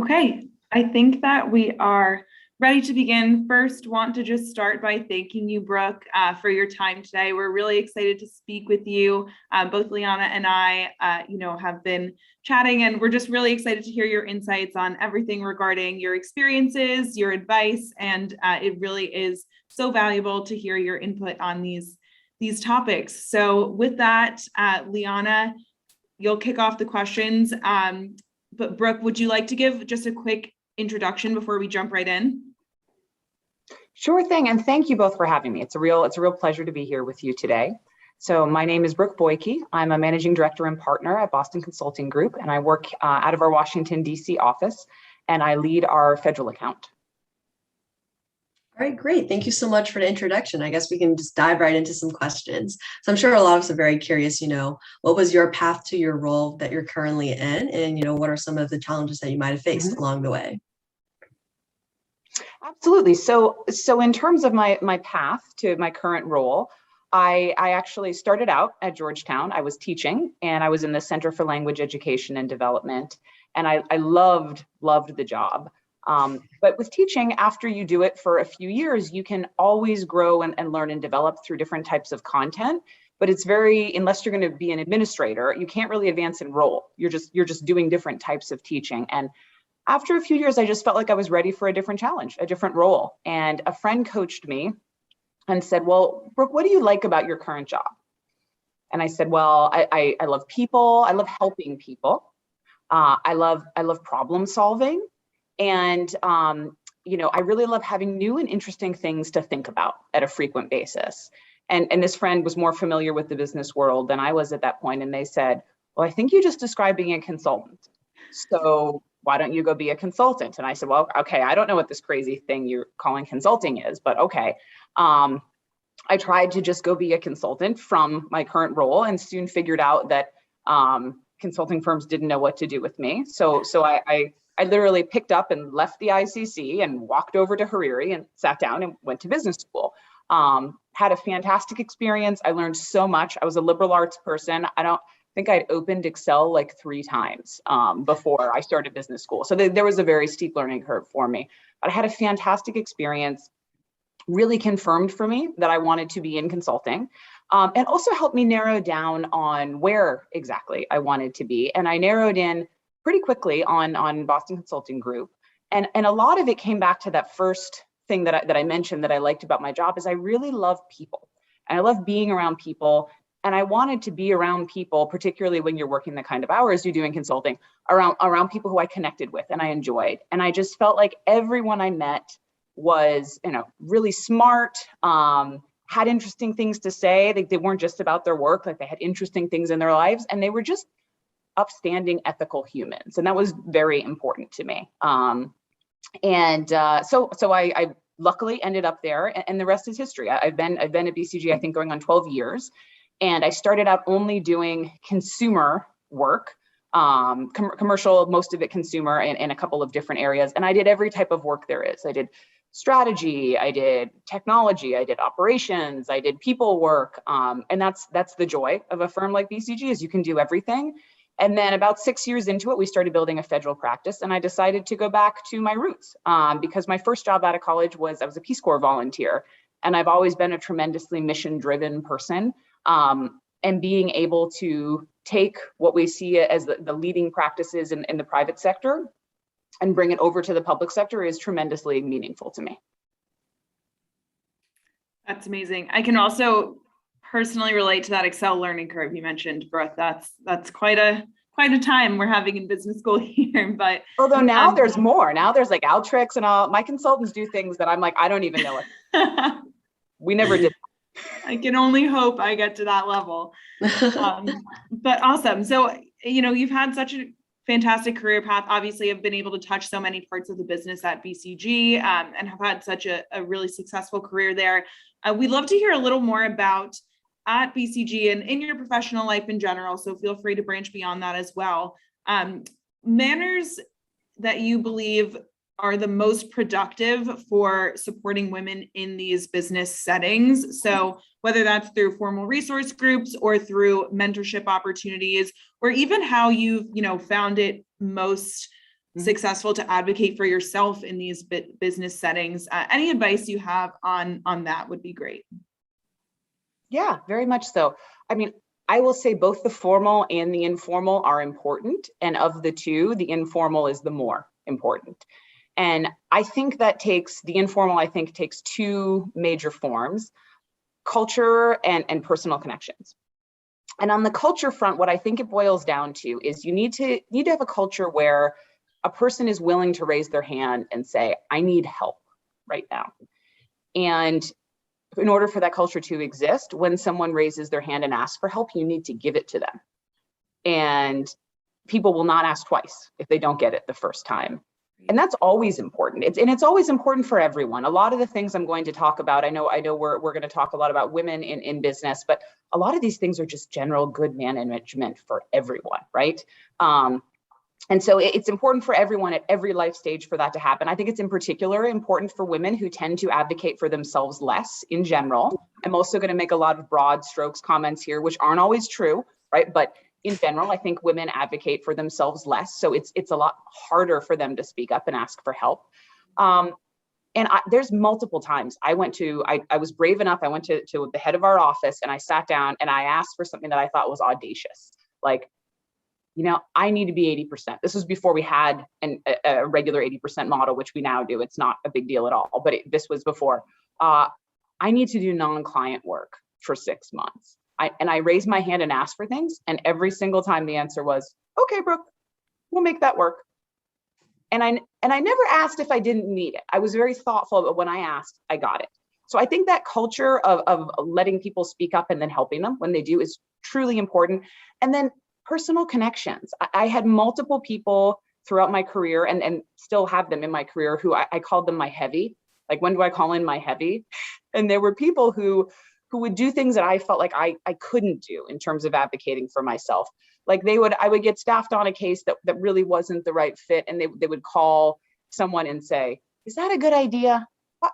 Okay, I think that we are ready to begin. First, want to just start by thanking you, Brooke, for your time today. We're really excited to speak with you. Both Liana and I, have been chatting, and we're just really excited to hear your insights on everything regarding your experiences, your advice, and it really is so valuable to hear your input on these topics. So with that, Liana, you'll kick off the questions. But Brooke, would you like to give just a quick introduction before we jump right in? Sure thing, and thank you both for having me. It's a real pleasure to be here with you today. So my name is Brooke Bollyky. I'm a managing director and partner at Boston Consulting Group, and I work out of our Washington, D.C. office, and I lead our federal account. All right, great. Thank you so much for the introduction. I guess we can just dive right into some questions. So I'm sure a lot of us are very curious, what was your path to your role that you're currently in? And, what are some of the challenges that you might have faced along the way? Absolutely. So in terms of my path to my current role, I actually started out at Georgetown. I was teaching, and I was in the Center for Language Education and Development, and I loved the job. But with teaching, after you do it for a few years, you can always grow and learn and develop through different types of content. But it's unless you're going to be an administrator, you can't really advance in role. You're just doing different types of teaching. And after a few years, I just felt like I was ready for a different challenge, a different role. And a friend coached me and said, well, Brooke, what do you like about your current job? And I said, well, I love people. I love helping people. I love problem solving. And, I really love having new and interesting things to think about at a frequent basis. And this friend was more familiar with the business world than I was at that point. And they said, well, I think you just described being a consultant. So why don't you go be a consultant? And I said, well, okay, I don't know what this crazy thing you're calling consulting is, but okay. I tried to just go be a consultant from my current role and soon figured out that consulting firms didn't know what to do with me. So I literally picked up and left the ICC and walked over to Hariri and sat down and went to business school. Had a fantastic experience. I learned so much. I was a liberal arts person. I don't think I'd opened Excel like 3 times before I started business school. So there was a very steep learning curve for me. But I had a fantastic experience, really confirmed for me that I wanted to be in consulting, and also helped me narrow down on where exactly I wanted to be. And I narrowed in pretty quickly on Boston Consulting Group. And a lot of it came back to that first thing that I mentioned that I liked about my job is I really love people. And I love being around people. And I wanted to be around people, particularly when you're working the kind of hours you do in consulting, around people who I connected with and I enjoyed. And I just felt like everyone I met was, really smart, had interesting things to say. They weren't just about their work, like they had interesting things in their lives, and they were just upstanding, ethical humans. And that was very important to me. So I luckily ended up there, and the rest is history. I've been at BCG, I think, going on 12 years. And I started out only doing consumer work, commercial, most of it consumer, in a couple of different areas. And I did every type of work there is. I did strategy, I did technology, I did operations, I did people work. And that's the joy of a firm like BCG, is you can do everything. And then about 6 years into it, we started building a federal practice, and I decided to go back to my roots because my first job out of college I was a Peace Corps volunteer. And I've always been a tremendously mission-driven person. And being able to take what we see as the leading practices in the private sector and bring it over to the public sector is tremendously meaningful to me. That's amazing. I can also personally relate to that Excel learning curve you mentioned, Brooke. That's quite a time we're having in business school here. But although now there's more. Now there's like Alteryx and all. My consultants do things that I'm like, I don't even know it. We never did. I can only hope I get to that level. But awesome. So, you've had such a fantastic career path. Obviously, I've been able to touch so many parts of the business at BCG and have had such a really successful career there. We'd love to hear a little more about at BCG and in your professional life in general. So feel free to branch beyond that as well. Manners that you believe are the most productive for supporting women in these business settings. So whether that's through formal resource groups or through mentorship opportunities, or even how you've, found it most successful to advocate for yourself in these business settings. Any advice you have on that would be great. Yeah, very much so. I mean, I will say both the formal and the informal are important. And of the two, the informal is the more important. And I think the informal, I think, takes two major forms: culture and personal connections. And on the culture front, what I think it boils down to is you need to have a culture where a person is willing to raise their hand and say, I need help right now. And in order for that culture to exist, when someone raises their hand and asks for help, you need to give it to them. And people will not ask twice if they don't get it the first time. And that's always important. It's always important for everyone. A lot of the things I'm going to talk about, I know we're going to talk a lot about women in business, but a lot of these things are just general good management for everyone, right? And so it's important for everyone at every life stage for that to happen. I think it's in particular important for women who tend to advocate for themselves less in general. I'm also going to make a lot of broad strokes comments here, which aren't always true, right? But in general, I think women advocate for themselves less. So it's a lot harder for them to speak up and ask for help. There's multiple times I was brave enough. I went to the head of our office and I sat down and I asked for something that I thought was audacious. Like, I need to be 80%. This was before we had a regular 80% model, which we now do. It's not a big deal at all, but this was before. I need to do non-client work for 6 months. I raised my hand and asked for things. And every single time the answer was, okay, Brooke, we'll make that work. And I never asked if I didn't need it. I was very thoughtful, but when I asked, I got it. So I think that culture of letting people speak up and then helping them when they do is truly important. And then personal connections. I had multiple people throughout my career and still have them in my career who I called them my heavy. Like, when do I call in my heavy? And there were people who would do things that I felt like I couldn't do in terms of advocating for myself. Like I would get staffed on a case that really wasn't the right fit. And they would call someone and say, is that a good idea?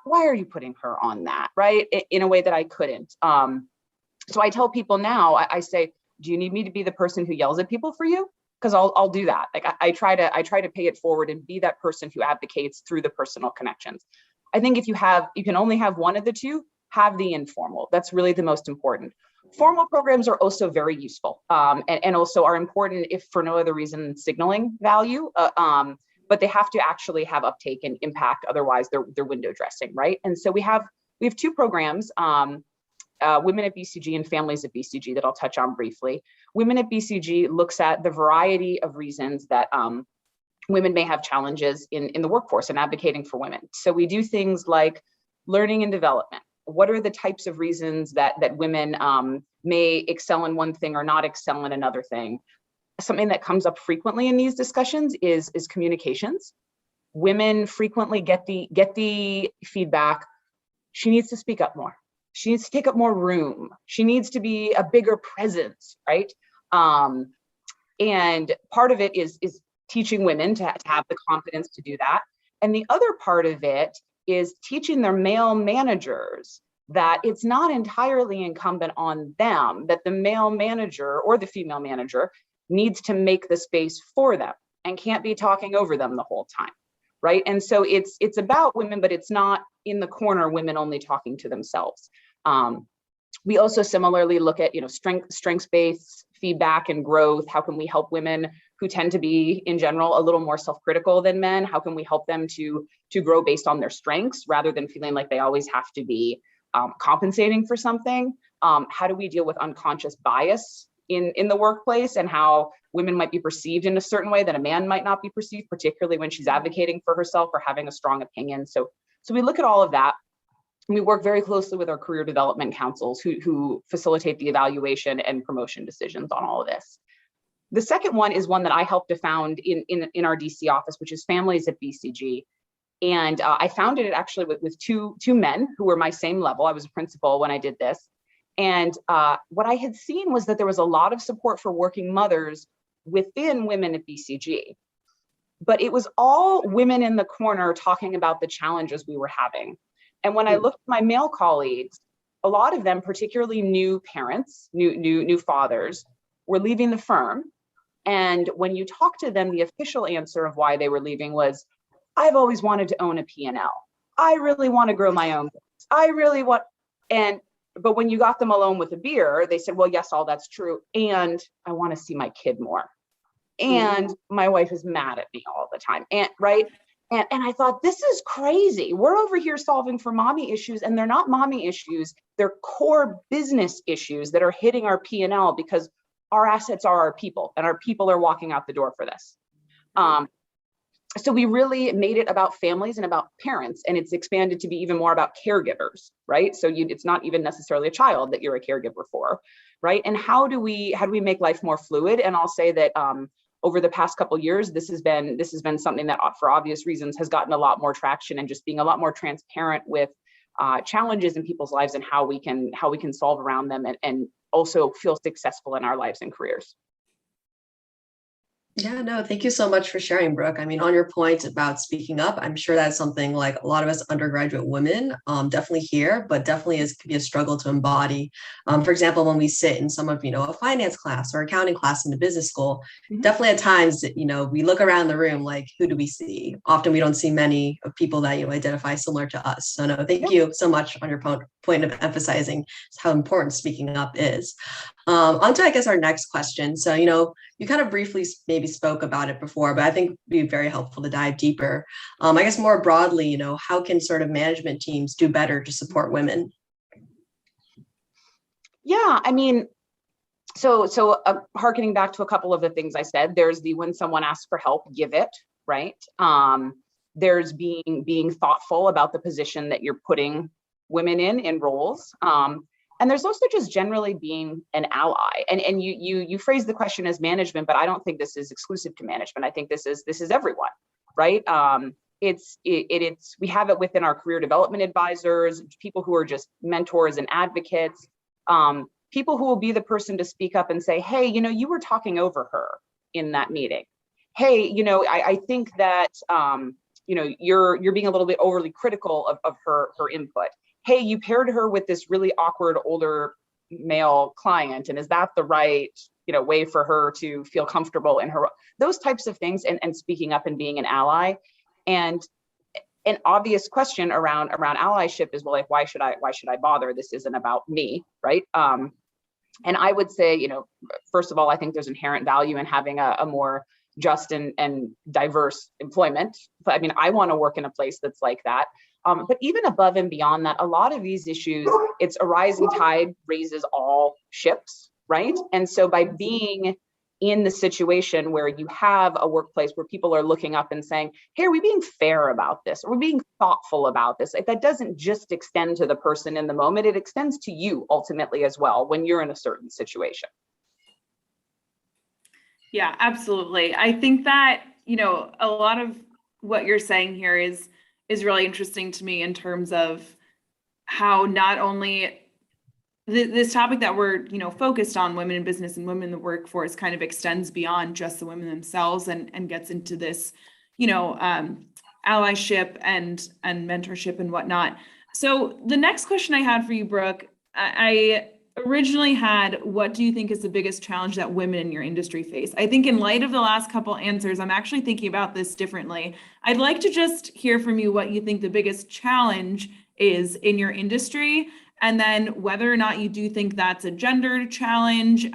Why are you putting her on that? Right? In a way that I couldn't. So I tell people now, I say, do you need me to be the person who yells at people for you? Because I'll do that. Like I try to pay it forward and be that person who advocates through the personal connections. I think if you can only have one of the two, have the informal. That's really the most important. Formal programs are also very useful and also are important if for no other reason signaling value, but they have to actually have uptake and impact. Otherwise, they're window dressing, right? And so we have two programs, Women at BCG and Families at BCG, that I'll touch on briefly. Women at BCG looks at the variety of reasons that women may have challenges in the workforce and advocating for women. So we do things like learning and development. What are the types of reasons that women may excel in one thing or not excel in another thing? Something that comes up frequently in these discussions is communications. Women frequently get the feedback, she needs to speak up more. She needs to take up more room. She needs to be a bigger presence, right? And part of it is teaching women to have the confidence to do that. And the other part of it is teaching their male managers that it's not entirely incumbent on them, that the male manager or the female manager needs to make the space for them and can't be talking over them the whole time, right? And so it's about women, but it's not in the corner, women only talking to themselves. We also similarly look at, strengths-based feedback and growth. How can we help women who tend to be, in general, a little more self-critical than men? How can we help them to grow based on their strengths rather than feeling like they always have to be compensating for something? How do we deal with unconscious bias in the workplace and how women might be perceived in a certain way that a man might not be perceived, particularly when she's advocating for herself or having a strong opinion? So we look at all of that. We work very closely with our career development councils who facilitate the evaluation and promotion decisions on all of this. The second one is one that I helped to found in our DC office, which is Families at BCG. And I founded it actually with two men who were my same level. I was a principal when I did this. And what I had seen was that there was a lot of support for working mothers within Women at BCG. But it was all women in the corner talking about the challenges we were having. And when I looked at my male colleagues, a lot of them, particularly new parents, new fathers, were leaving the firm And when you talk to them, the official answer of why they were leaving was, I've always wanted to own a P&L. I really want to grow my own business. I really want, but when you got them alone with a beer, they said, well, yes, all that's true. And I want to see my kid more. And my wife is mad at me all the time. And right. And I thought, this is crazy. We're over here solving for mommy issues, and they're not mommy issues. They're core business issues that are hitting our P&L because our assets are our people, and our people are walking out the door for this. So we really made it about families and about parents, and it's expanded to be even more about caregivers, right? So it's not even necessarily a child that you're a caregiver for, right? And how do we make life more fluid? And I'll say that over the past couple of years, this has been something that, for obvious reasons, has gotten a lot more traction, and just being a lot more transparent with challenges in people's lives and how we can solve around them, and also feel successful in our lives and careers. Yeah, no, thank you so much for sharing, Brooke. I mean, on your point about speaking up, I'm sure that's something like a lot of us undergraduate women definitely hear, but definitely could be a struggle to embody. For example, when we sit in some of, a finance class or accounting class in the business school, definitely at times, we look around the room like, who do we see? Often we don't see many of people that, identify similar to us. So no, thank you so much on your point of emphasizing how important speaking up is. On to, I guess, our next question. So, you kind of briefly maybe spoke about it before, but I think it'd be very helpful to dive deeper. I guess more broadly, how can sort of management teams do better to support women? Yeah, I mean, so hearkening back to a couple of the things I said, there's when someone asks for help, give it, right? There's being thoughtful about the position that you're putting women in roles. And there's also just generally being an ally. And you phrase the question as management, but I don't think this is exclusive to management. I think this is everyone, right? We have it within our career development advisors, people who are just mentors and advocates, people who will be the person to speak up and say, hey, you were talking over her in that meeting. Hey, I think that you're being a little bit overly critical of her input. Hey, you paired her with this really awkward older male client, and is that the right, way for her to feel comfortable in her, those types of things, and speaking up and being an ally. And an obvious question around allyship is, well, like, why should I bother? This isn't about me, right? And I would say, first of all, I think there's inherent value in having a more just and diverse employment. But I mean, I want to work in a place that's like that. But even above and beyond that, a lot of these issues, it's a rising tide raises all ships, right? And so by being in the situation where you have a workplace where people are looking up and saying, hey, are we being fair about this? Are we being thoughtful about this? Like, that doesn't just extend to the person in the moment, it extends to you ultimately as well when you're in a certain situation. Yeah, absolutely. I think that, a lot of what you're saying here is really interesting to me in terms of how not only this topic that we're, focused on, women in business and women in the workforce, kind of extends beyond just the women themselves and gets into this, allyship and mentorship and whatnot. So the next question I had for you, Brooke, I originally had, what do you think is the biggest challenge that women in your industry face? I think in light of the last couple answers, I'm actually thinking about this differently. I'd like to just hear from you what you think the biggest challenge is in your industry, and then whether or not you do think that's a gender challenge,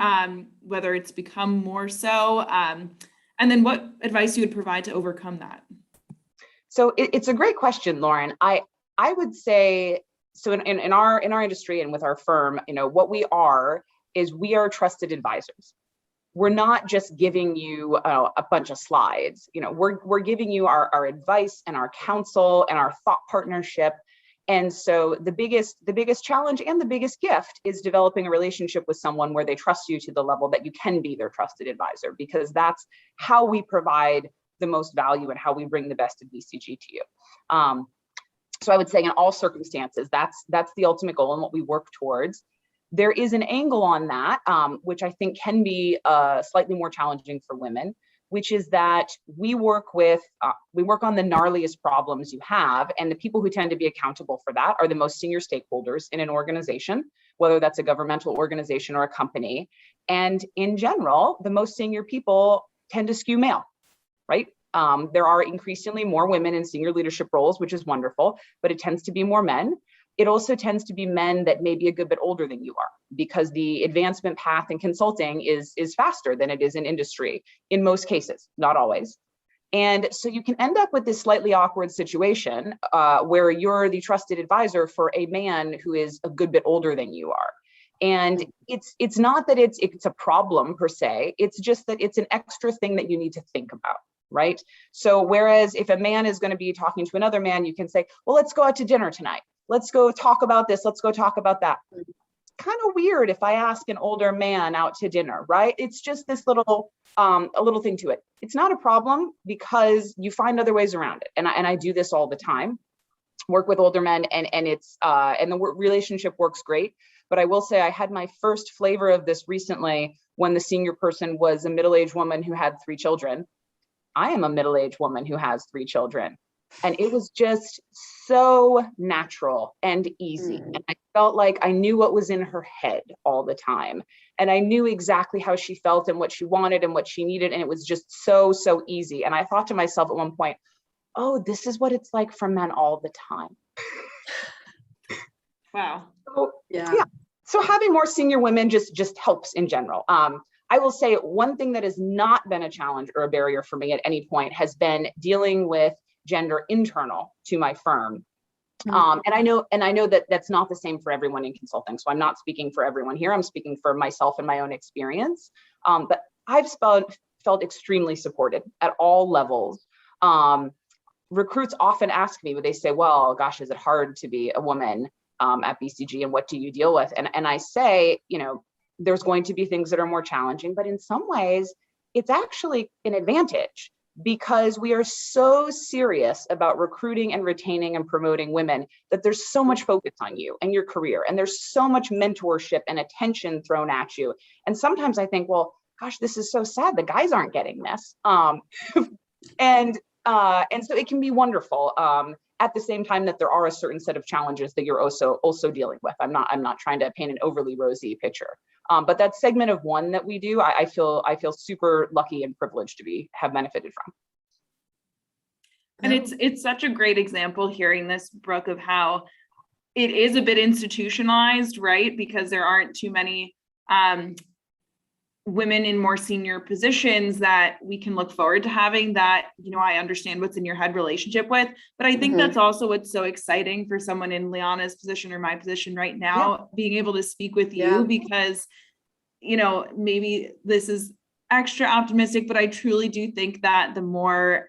whether it's become more so, and then what advice you would provide to overcome that. So it's a great question, Lauren. I would say, so in our industry and with our firm, what we are is we are trusted advisors. We're not just giving you a bunch of slides. We're giving you our advice and our counsel and our thought partnership. And so the biggest challenge and the biggest gift is developing a relationship with someone where they trust you to the level that you can be their trusted advisor, because that's how we provide the most value and how we bring the best of BCG to you. So I would say in all circumstances, that's the ultimate goal and what we work towards. There is an angle on that, which I think can be slightly more challenging for women, which is that we work on the gnarliest problems you have, and the people who tend to be accountable for that are the most senior stakeholders in an organization. whether that's a governmental organization or a company. And in general, the most senior people tend to skew male, right? There are increasingly more women in senior leadership roles, which is wonderful, but it tends to be more men. It also tends to be men that may be a good bit older than you are, because the advancement path in consulting is faster than it is in industry in most cases, not always. And so you can end up with this slightly awkward situation where you're the trusted advisor for a man who is a good bit older than you are. And it's not that it's a problem per se, it's just that it's an extra thing that you need to think about, right? So whereas if a man is going to be talking to another man, you can say, well, let's go out to dinner tonight. Let's go talk about this. Let's go talk about that. It's kind of weird if I ask an older man out to dinner, right? It's just this little, a little thing to it. It's not a problem because you find other ways around it. And I do this all the time, work with older men, and the relationship works great. But I will say I had my first flavor of this recently when the senior person was a middle-aged woman who had 3 children. I am a middle-aged woman who has 3 children. And it was just so natural and easy. And I felt like I knew what was in her head all the time. And I knew exactly how she felt and what she wanted and what she needed. And it was just so easy. And I thought to myself at one point, oh, this is what it's like for men all the time. Wow. So, yeah. So having more senior women just helps in general. I will say one thing that has not been a challenge or a barrier for me at any point has been dealing with gender internal to my firm. And I know that that's not the same for everyone in consulting. So I'm not speaking for everyone here. I'm speaking for myself and my own experience. But I've felt extremely supported at all levels. Recruits often ask me, they say, well, gosh, is it hard to be a woman at BCG, and what do you deal with? And I say, there's going to be things that are more challenging, but in some ways, it's actually an advantage, because we are so serious about recruiting and retaining and promoting women that there's so much focus on you and your career, and there's so much mentorship and attention thrown at you. And sometimes I think, well, gosh, this is so sad. The guys aren't getting this. And so it can be wonderful. At the same time that there are a certain set of challenges that you're also dealing with. I'm not trying to paint an overly rosy picture. But that segment of one that we do, I feel super lucky and privileged to have benefited from. And it's such a great example hearing this, Brooke, of how it is a bit institutionalized, right? Because there aren't too many women in more senior positions that we can look forward to having that, I understand what's in your head relationship with. But I think that's also what's so exciting for someone in Liana's position or my position right now, being able to speak with you, because, maybe this is extra optimistic, but I truly do think that the more,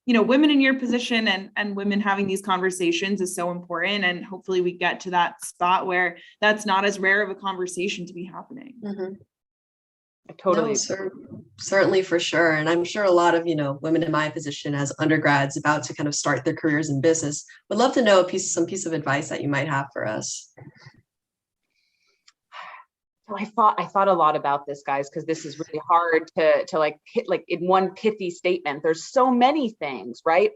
women in your position and women having these conversations is so important. And hopefully we get to that spot where that's not as rare of a conversation to be happening. Totally. No, certainly, for sure. And I'm sure a lot of, women in my position as undergrads about to kind of start their careers in business would love to know some piece of advice that you might have for us. So I thought a lot about this, guys, because this is really hard to hit in one pithy statement. There's so many things, right?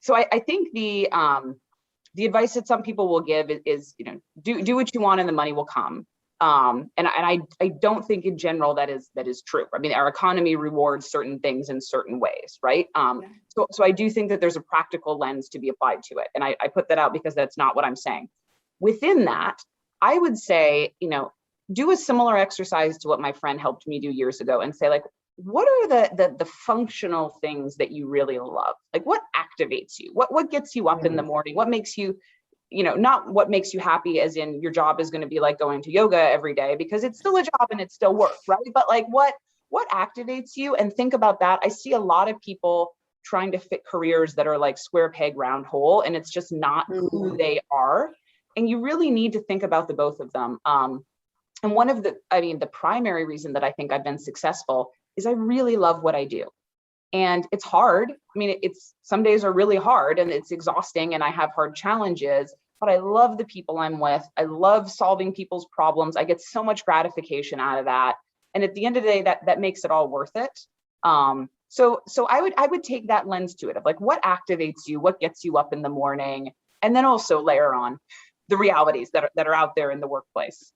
So I think the advice that some people will give is do what you want and the money will come. And I don't think in general that is true. I mean, our economy rewards certain things in certain ways, right? So I do think that there's a practical lens to be applied to it. And I put that out because that's not what I'm saying. Within that, I would say, do a similar exercise to what my friend helped me do years ago and say, what are the functional things that you really love? Like, what activates you? What gets you up in the morning? What makes you, not what makes you happy as in your job is going to be like going to yoga every day, because it's still a job and it's still work, right? But what activates you, and think about that. I see a lot of people trying to fit careers that are like square peg, round hole, and it's just not who they are. And you really need to think about the both of them. And one of the primary reason that I think I've been successful is I really love what I do. And it's hard. I mean, some days are really hard and it's exhausting and I have hard challenges, but I love the people I'm with. I love solving people's problems. I get so much gratification out of that. And at the end of the day, that makes it all worth it. So I would take that lens to it of what activates you, what gets you up in the morning, and then also layer on the realities that are out there in the workplace.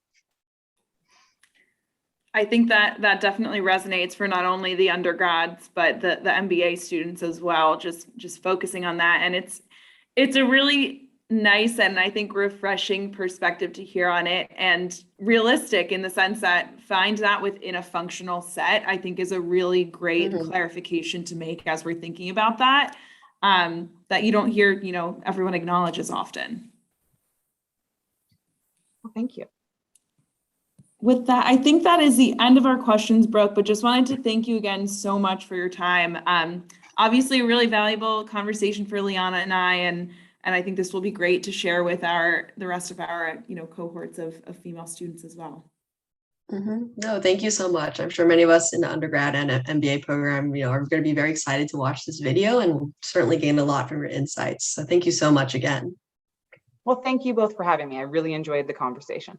I think that definitely resonates for not only the undergrads, but the MBA students as well, just focusing on that. And it's a really nice and I think refreshing perspective to hear on it, and realistic in the sense that find that within a functional set, I think is a really great clarification to make as we're thinking about that, that you don't hear, everyone acknowledges often. Well, thank you. With that, I think that is the end of our questions, Brooke, but just wanted to thank you again so much for your time. Obviously a really valuable conversation for Liana and I, and I think this will be great to share with the rest of our, cohorts of female students as well. No, thank you so much. I'm sure many of us in the undergrad and MBA program, are going to be very excited to watch this video, and we'll certainly gain a lot from your insights. So thank you so much again. Well, thank you both for having me. I really enjoyed the conversation.